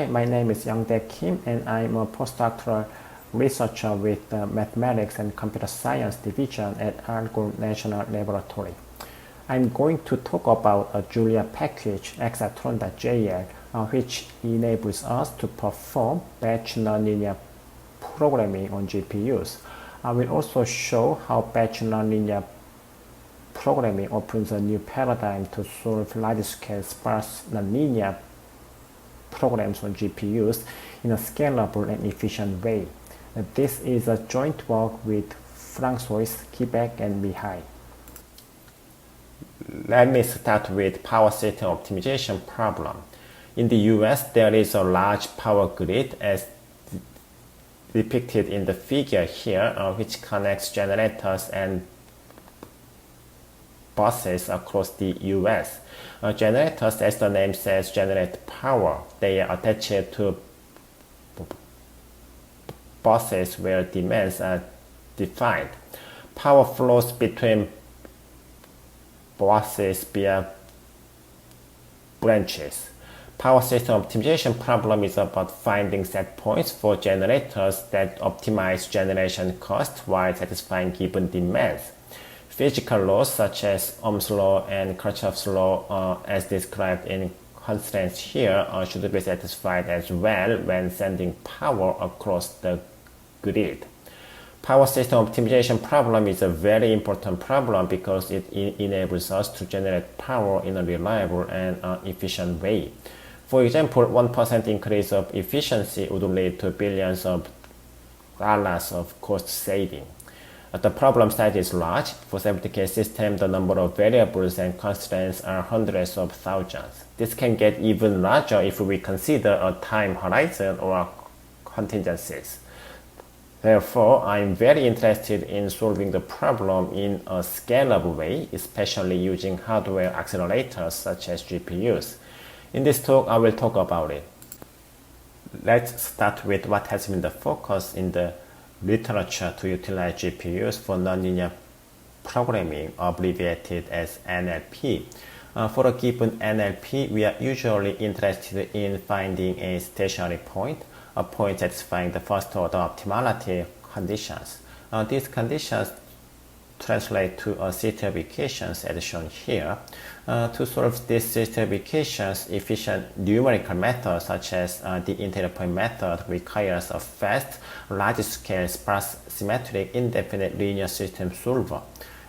Hi, my name is Youngdae Kim and I'm a postdoctoral researcher with the Mathematics and Computer Science Division at Argonne National Laboratory. I'm going to talk about a Julia package, ExaTron.jl, which enables us to perform batch nonlinear programming on GPUs. I will also show how batch nonlinear programming opens a new paradigm to solve large-scale sparse nonlinear programs on GPUs in a scalable and efficient way. This is a joint work with François, Quebec, and Mihai. Let me start with power system optimization problem. In the US, there is a large power grid as depicted in the figure here, which connects generators and buses across the US. Generators, as the name says, generate power. They are attached to buses where demands are defined. Power flows between buses via branches. Power system optimization problem is about finding set points for generators that optimize generation cost while satisfying given demands. Physical laws such as Ohm's law and Kirchhoff's law, as described in constraints here, should be satisfied as well when sending power across the grid. Power system optimization problem is a very important problem because it enables us to generate power in a reliable and efficient way. For example, 1% increase of efficiency would lead to billions of dollars of cost saving. The problem size is large. For 70K system, the number of variables and constraints are hundreds of thousands. This can get even larger if we consider a time horizon or contingencies. Therefore, I'm very interested in solving the problem in a scalable way, especially using hardware accelerators such as GPUs. In this talk, I will talk about it. Let's start with what has been the focus in the literature to utilize GPUs for nonlinear programming, abbreviated as NLP. For a given NLP, we are usually interested in finding a stationary point, a point satisfying the first order optimality conditions. These conditions translate to a system of equations as shown here. To solve this system of equations, efficient numerical methods such as the integral point method requires a fast, large-scale, sparse, symmetric, indefinite linear system solver.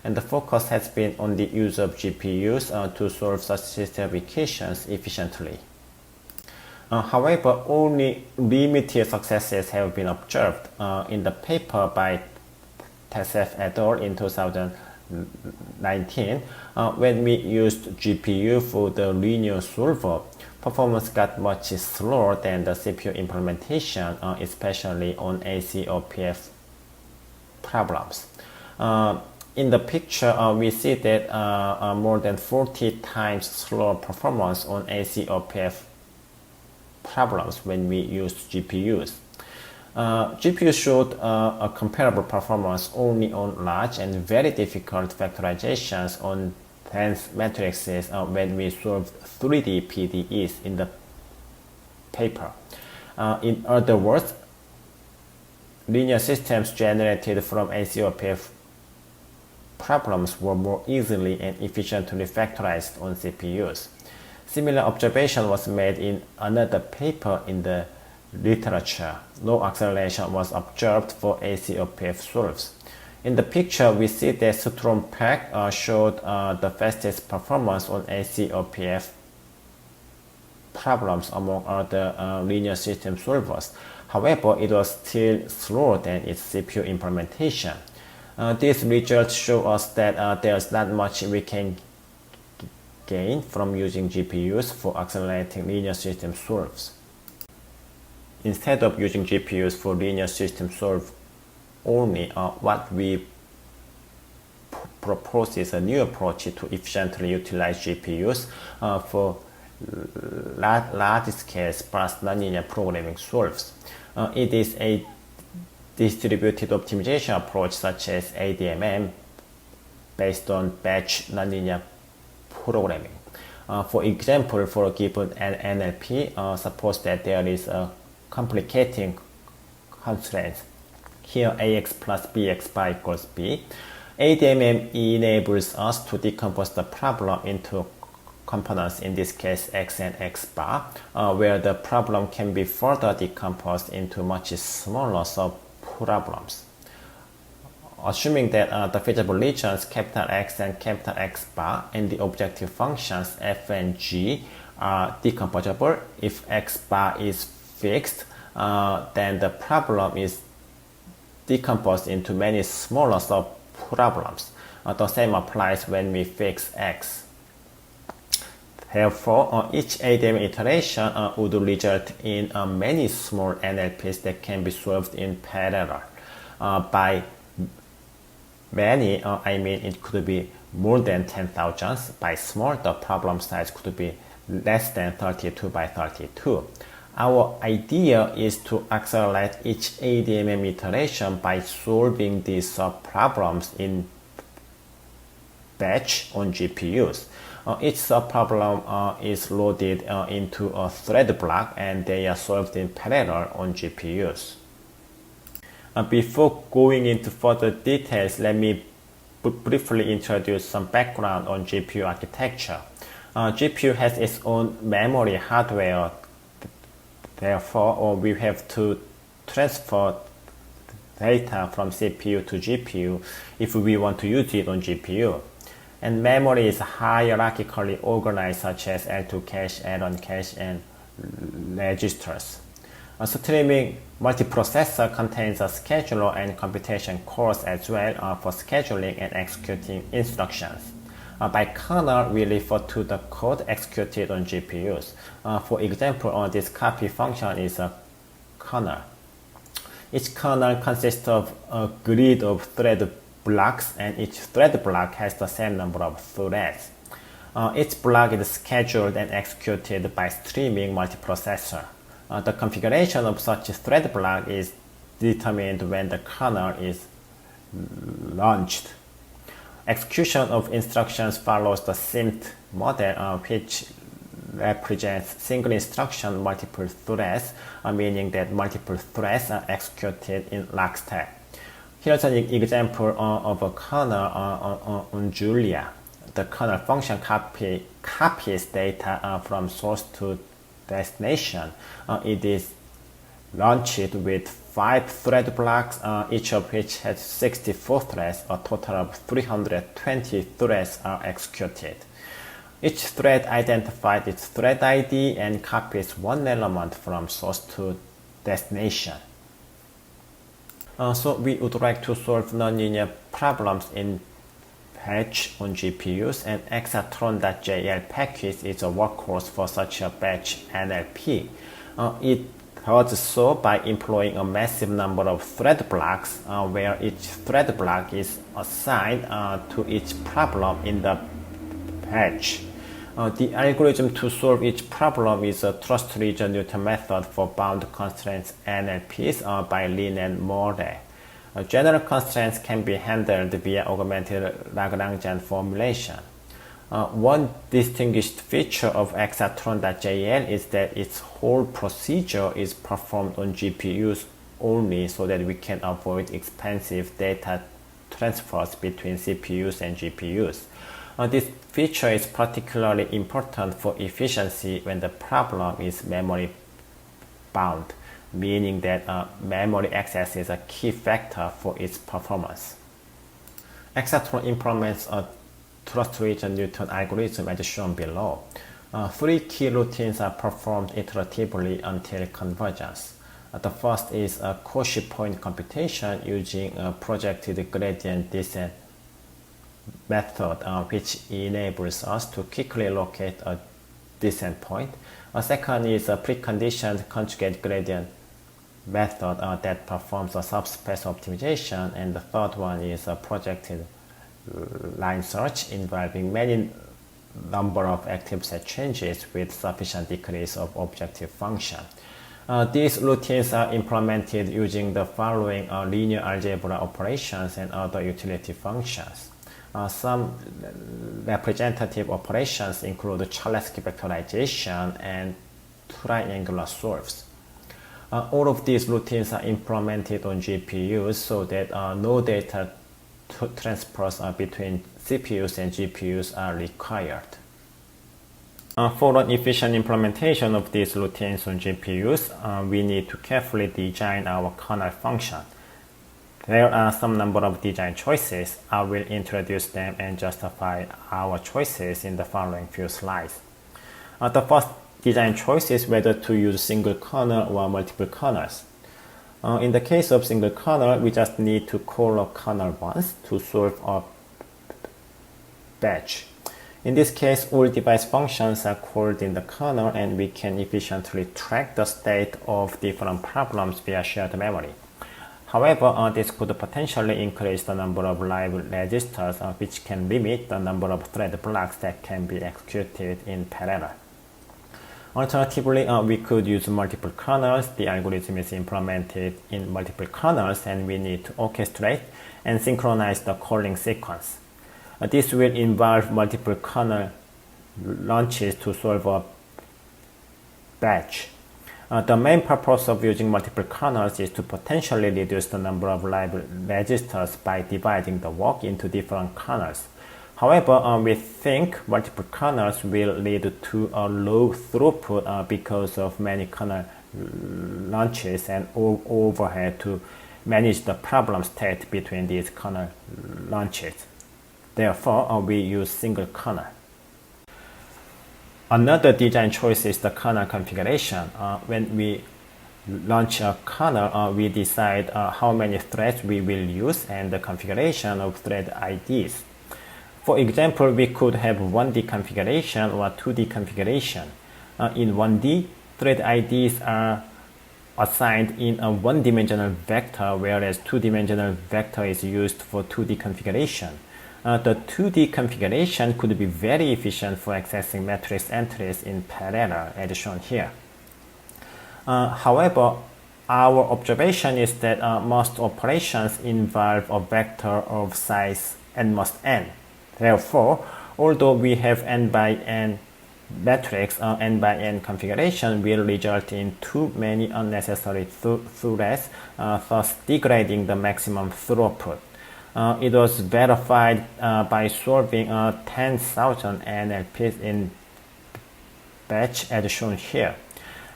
And the focus has been on the use of GPUs to solve such system of equations efficiently. However, only limited successes have been observed. In the paper by Tassef et al. In 2019, when we used GPU for the linear solver, performance got much slower than the CPU implementation, especially on ACOPF problems. In the picture, we see that more than 40 times slower performance on ACOPF problems when we used GPUs. GPU showed a comparable performance only on large and very difficult factorizations on dense matrices when we solved 3D PDEs in the paper. In other words, linear systems generated from ACOPF problems were more easily and efficiently factorized on CPUs. Similar observation was made in another paper in the literature. No acceleration was observed for ACOPF solves. In the picture, we see that Strong Pack showed the fastest performance on ACOPF problems among other linear system solvers. However, it was still slower than its CPU implementation. These results show us that there's not much we can gain from using GPUs for accelerating linear system solves. Instead of using GPUs for linear system solve only, what we propose is a new approach to efficiently utilize GPUs for large-scale sparse nonlinear programming solves. It is a distributed optimization approach such as ADMM based on batch nonlinear programming. For example, for a given NLP, suppose that there is a complicating constraint. Here ax plus bx bar equals b. ADMM enables us to decompose the problem into components, in this case x and x bar, where the problem can be further decomposed into much smaller sub-problems. Assuming that the feasible regions capital X and capital X bar and the objective functions f and g are decomposable, if x bar is fixed, then the problem is decomposed into many smaller sub-problems. The same applies when we fix x. Therefore, each ADM iteration would result in many small NLPs that can be solved in parallel. By many, I mean it could be more than 10,000. By small, the problem size could be less than 32 by 32. Our idea is to accelerate each ADMM iteration by solving these problems in batch on GPUs. Each subproblem is loaded into a thread block and they are solved in parallel on GPUs. Before going into further details, let me briefly introduce some background on GPU architecture. GPU has its own memory hardware, therefore we have to transfer data from CPU to GPU if we want to use it on GPU. And memory is hierarchically organized, such as L2 cache, L1 cache, and registers. Streaming multiprocessor contains a scheduler and computation cores as well for scheduling and executing instructions. By kernel, we refer to the code executed on GPUs. For example, this copy function is a kernel. Each kernel consists of a grid of thread blocks, and each thread block has the same number of threads. Each block is scheduled and executed by streaming multiprocessor. The configuration of such a thread block is determined when the kernel is launched. Execution of instructions follows the SIMT model, which represents single instruction multiple threads, meaning that multiple threads are executed in lockstep. Here's an example of a kernel on Julia. The kernel function copies data from source to destination. It is launched with 5 thread blocks, each of which has 64 threads. A total of 320 threads are executed. Each thread identifies its thread ID and copies one element from source to destination. So we would like to solve nonlinear problems in batch on GPUs, and ExaTron.jl package is a workhorse for such a batch NLP. It does so by employing a massive number of thread blocks, where each thread block is assigned to each problem in the batch. The algorithm to solve each problem is a trust region Newton method for bound constraints NLPs by Lin and Morley. General constraints can be handled via augmented Lagrangian formulation. One distinguished feature of ExaTron.jl is that its whole procedure is performed on GPUs only, so that we can avoid expensive data transfers between CPUs and GPUs. This feature is particularly important for efficiency when the problem is memory bound, meaning that memory access is a key factor for its performance. ExaTron implements a trust region Newton algorithm as shown below. 3 key routines are performed iteratively until convergence. The first is a Cauchy point computation using a projected gradient descent method, which enables us to quickly locate a descent point. A second is a preconditioned conjugate gradient method that performs a subspace optimization, and the third one is a projected line search involving many number of active set changes with sufficient decrease of objective function. These routines are implemented using the following linear algebra operations and other utility functions. Some representative operations include Cholesky factorization and triangular solves. All of these routines are implemented on GPUs so that no data transfers between CPUs and GPUs are required. For an efficient implementation of these routines on GPUs, we need to carefully design our kernel function. There are some number of design choices. I will introduce them and justify our choices in the following few slides. The first design choice is whether to use single kernel or multiple kernels. In the case of single kernel, we just need to call a kernel once to solve a batch. In this case, all device functions are called in the kernel and we can efficiently track the state of different problems via shared memory. However, this could potentially increase the number of live registers, which can limit the number of thread blocks that can be executed in parallel. Alternatively, we could use multiple kernels. The algorithm is implemented in multiple kernels and we need to orchestrate and synchronize the calling sequence. This will involve multiple kernel launches to solve a batch. The main purpose of using multiple kernels is to potentially reduce the number of live registers by dividing the work into different kernels. However, we think multiple kernels will lead to a low throughput because of many kernel launches and overhead to manage the problem state between these kernel launches. Therefore, we use single kernel. Another design choice is the kernel configuration. When we launch a kernel, we decide how many threads we will use and the configuration of thread IDs. For example, we could have 1D configuration or 2D configuration. In 1D, thread IDs are assigned in a one-dimensional vector, whereas two-dimensional vector is used for 2D configuration. The 2D configuration could be very efficient for accessing matrix entries in parallel, as shown here. However, our observation is that most operations involve a vector of size n must n. Therefore, although we have n by n matrix, n by n configuration will result in too many unnecessary threads, thus degrading the maximum throughput. It was verified by solving 10,000 NLPs in batch as shown here.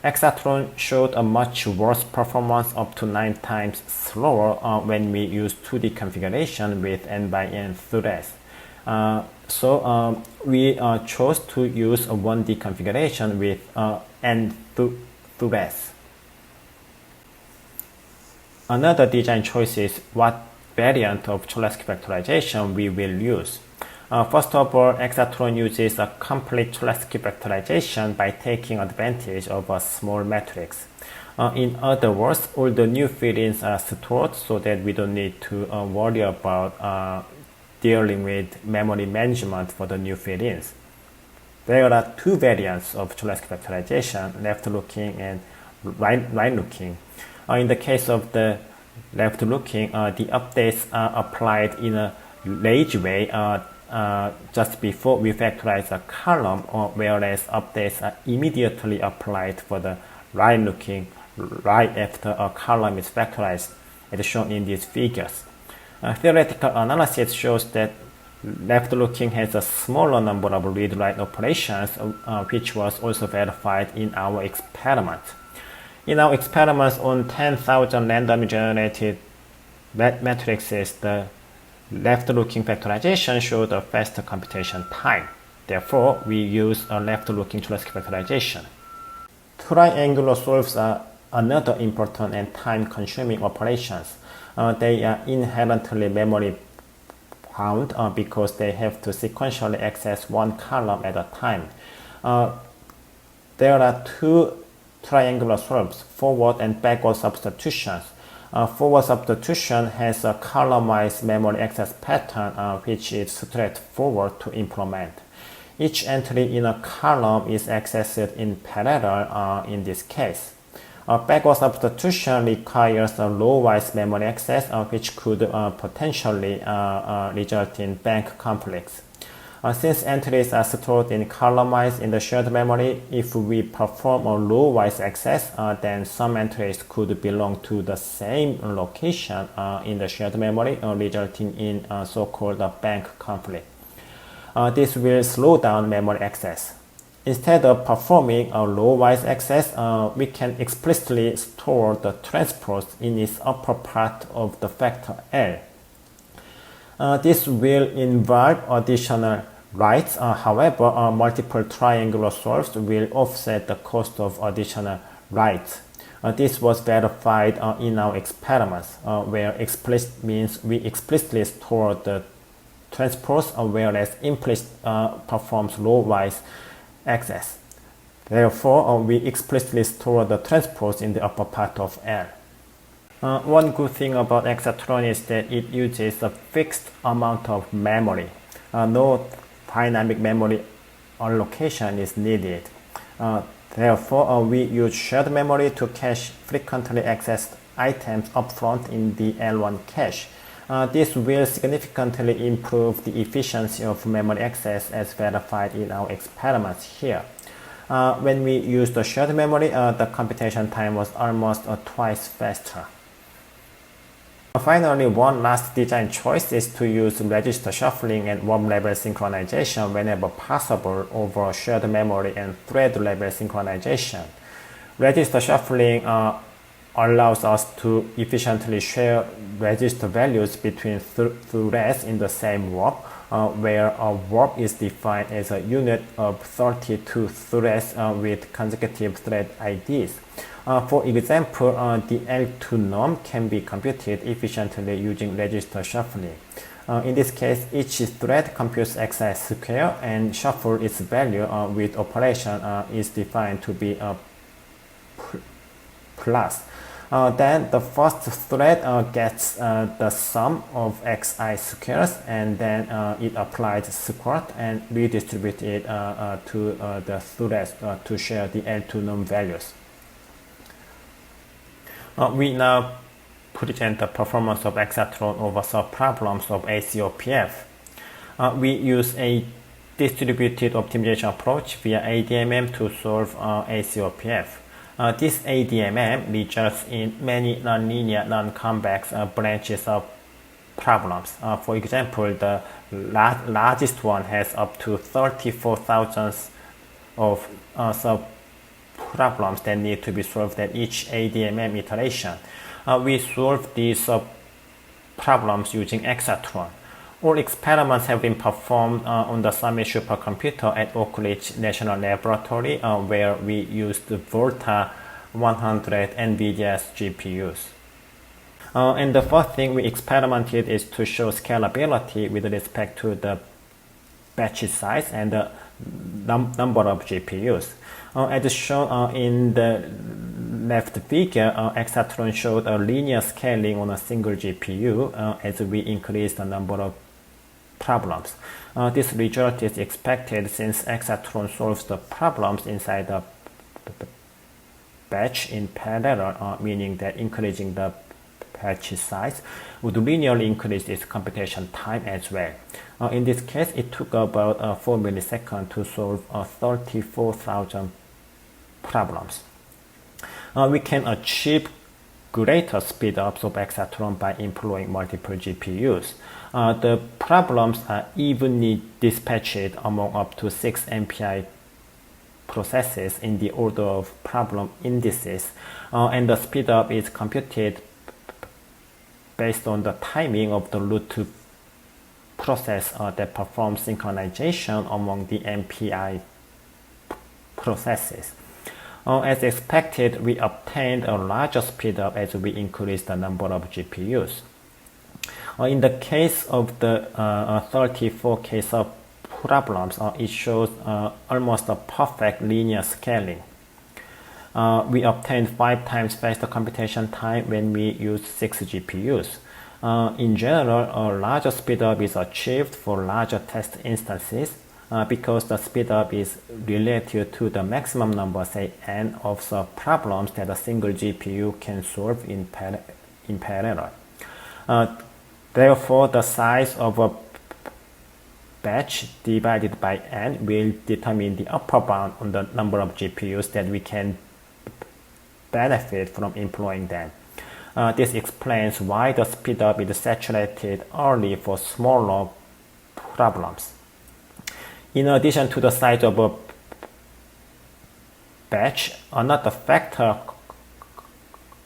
ExaTron showed a much worse performance, up to 9 times slower when we use 2D configuration with n by n threads. So we chose to use a 1D configuration with n threads. Another design choice is what variant of Cholesky factorization we will use. First of all, ExaTron uses a complete Cholesky factorization by taking advantage of a small matrix. In other words, all the new fill-ins are stored so that we don't need to worry about dealing with memory management for the new fill-ins. There are two variants of Cholesky factorization, left-looking and right-looking. In the case of the left-looking, the updates are applied in a lazy way just before we factorize a column, whereas updates are immediately applied for the right-looking right after a column is factorized, as shown in these figures. Theoretical analysis shows that left-looking has a smaller number of read-write operations, which was also verified in our experiment. In our experiments on 10,000 randomly generated matrices, the left-looking factorization showed a faster computation time. Therefore, we use a left-looking Cholesky factorization. Triangular solves are another important and time-consuming operations. They are inherently memory bound because they have to sequentially access one column at a time. There are two triangular solves, forward and backward substitutions. Forward substitution has a column-wise memory access pattern which is straightforward to implement. Each entry in a column is accessed in parallel in this case. Backward substitution requires a low-wise memory access, which could potentially result in bank conflicts. Since entries are stored in column-wise in the shared memory, if we perform a low-wise access, then some entries could belong to the same location in the shared memory, resulting in so-called bank conflict. This will slow down memory access. Instead of performing a low-wise access, we can explicitly store the transpose in its upper part of the factor L. This will involve additional writes. However, multiple triangular solves will offset the cost of additional writes. This was verified in our experiments, where explicit means we explicitly store the transpose, whereas implicit performs low-wise access. Therefore, we explicitly store the transpose in the upper part of L. One good thing about ExaTron is that it uses a fixed amount of memory. No dynamic memory allocation is needed. Therefore, we use shared memory to cache frequently accessed items upfront in the L1 cache. This will significantly improve the efficiency of memory access as verified in our experiments here. When we used the shared memory, the computation time was almost twice faster. Finally, one last design choice is to use register shuffling and warp level synchronization whenever possible over shared memory and thread level synchronization. Register shuffling allows us to efficiently share register values between threads in the same warp, where a warp is defined as a unit of 32 threads with consecutive thread IDs. For example, the L2 norm can be computed efficiently using register shuffling. In this case, each thread computes xi square and shuffle its value with operation is defined to be a plus. Then the first thread gets the sum of xi squares, and then it applies squared and redistributes it to the threads to share the L2 norm values. We now present the performance of ExaTron over subproblems of ACOPF. We use a distributed optimization approach via ADMM to solve ACOPF. This ADMM results in many nonlinear, non-convex branches of problems. For example, the largest one has up to 34,000 of sub-problems that need to be solved at each ADMM iteration. We solve these sub-problems using ExaTron. All experiments have been performed on the Summit supercomputer at Oak Ridge National Laboratory, where we used the Volta 100 NVIDIA's GPUs. And the first thing we experimented is to show scalability with respect to the batch size and the number of GPUs. As shown in the left figure, ExaTron showed a linear scaling on a single GPU as we increased the number of problems. This result is expected since ExaTron solves the problems inside the batch in parallel, meaning that increasing the batch size would linearly increase its computation time as well. In this case, it took about 4 milliseconds to solve 34,000 problems. We can achieve greater speedups of ExaTron by employing multiple GPUs. The problems are evenly dispatched among up to 6 MPI processes in the order of problem indices, and the speedup is computed based on the timing of the root process that performs synchronization among the MPI processes. As expected, we obtained a larger speedup as we increased the number of GPUs. In the case of the 34 case of problems, it shows almost a perfect linear scaling. We obtained 5 times faster computation time when we used 6 GPUs. In general, a larger speedup is achieved for larger test instances. because the speedup is related to the maximum number, say n, of the problems that a single GPU can solve in parallel. Therefore, the size of a batch divided by n will determine the upper bound on the number of GPUs that we can benefit from employing them. This explains why the speedup is saturated early for smaller problems. In addition to the size of a batch, another factor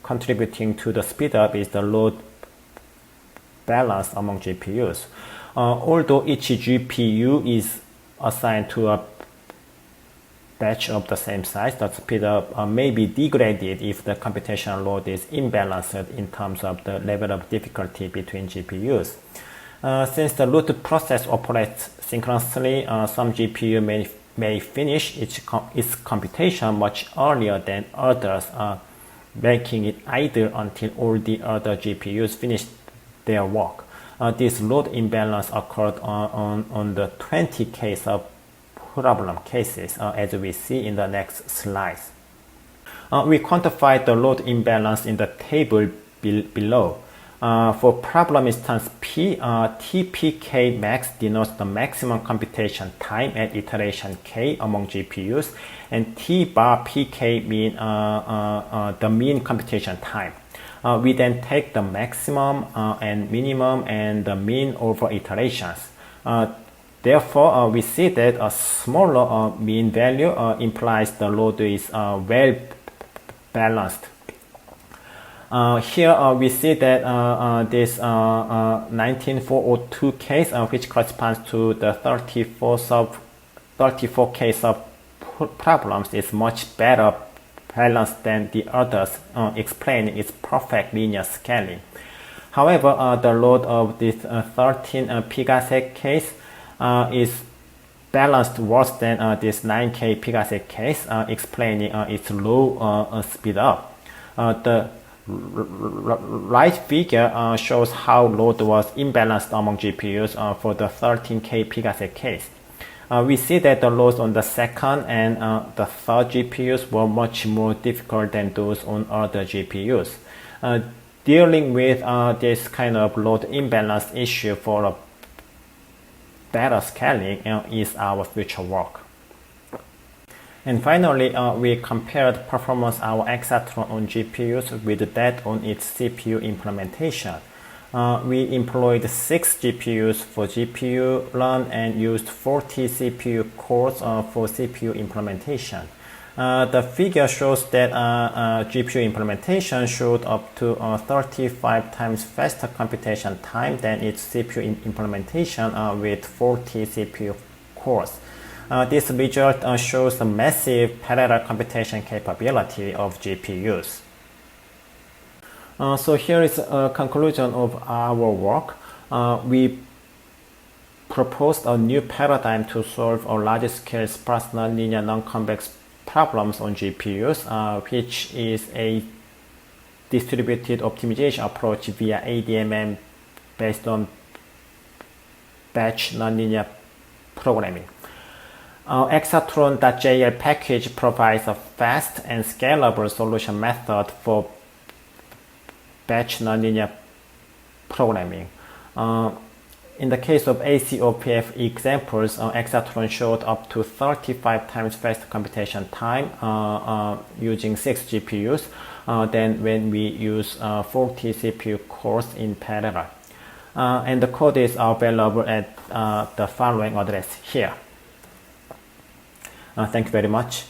contributing to the speedup is the load balance among GPUs. Although each GPU is assigned to a batch of the same size, the speedup may be degraded if the computational load is imbalanced in terms of the level of difficulty between GPUs. Since the root process operates synchronously, some GPU may finish its computation much earlier than others, making it idle until all the other GPUs finish their work. This load imbalance occurred on the 20 case of problem cases, as we see in the next slides. We quantified the load imbalance in the table below. For problem instance P, TPK max denotes the maximum computation time at iteration k among GPUs, and T bar PK mean the mean computation time. We then take the maximum and minimum and the mean over iterations. Therefore, we see that a smaller mean value implies the load is well balanced. Here we see that this 19402 case, which corresponds to the 34 case of problems, is much better balanced than the others, explaining its perfect linear scaling. However, the load of this 13 pigasec case is balanced worse than this 9k pigasec case, explaining its low speed up. The right figure shows how load was imbalanced among GPUs for the 13k pigasec case. We see that the loads on the second and the third GPUs were much more difficult than those on other GPUs. Dealing with this kind of load imbalance issue for a better scaling is our future work. And finally, we compared performance of our ExaTron on GPUs with that on its CPU implementation. We employed 6 GPUs for GPU run and used 40 CPU cores for CPU implementation. The figure shows that GPU implementation showed up to 35 times faster computation time than its CPU implementation with 40 CPU cores. This result shows the massive parallel computation capability of GPUs. So here is a conclusion of our work. We proposed a new paradigm to solve a large-scale sparse nonlinear non-convex problems on GPUs, which is a distributed optimization approach via ADMM based on batch nonlinear programming. ExaTron.jl package provides a fast and scalable solution method for batch nonlinear programming. In the case of ACOPF examples, ExaTron showed up to 35 times faster computation time using 6 GPUs than when we use 40 CPU cores in parallel. And the code is available at the following address here. Thank you very much.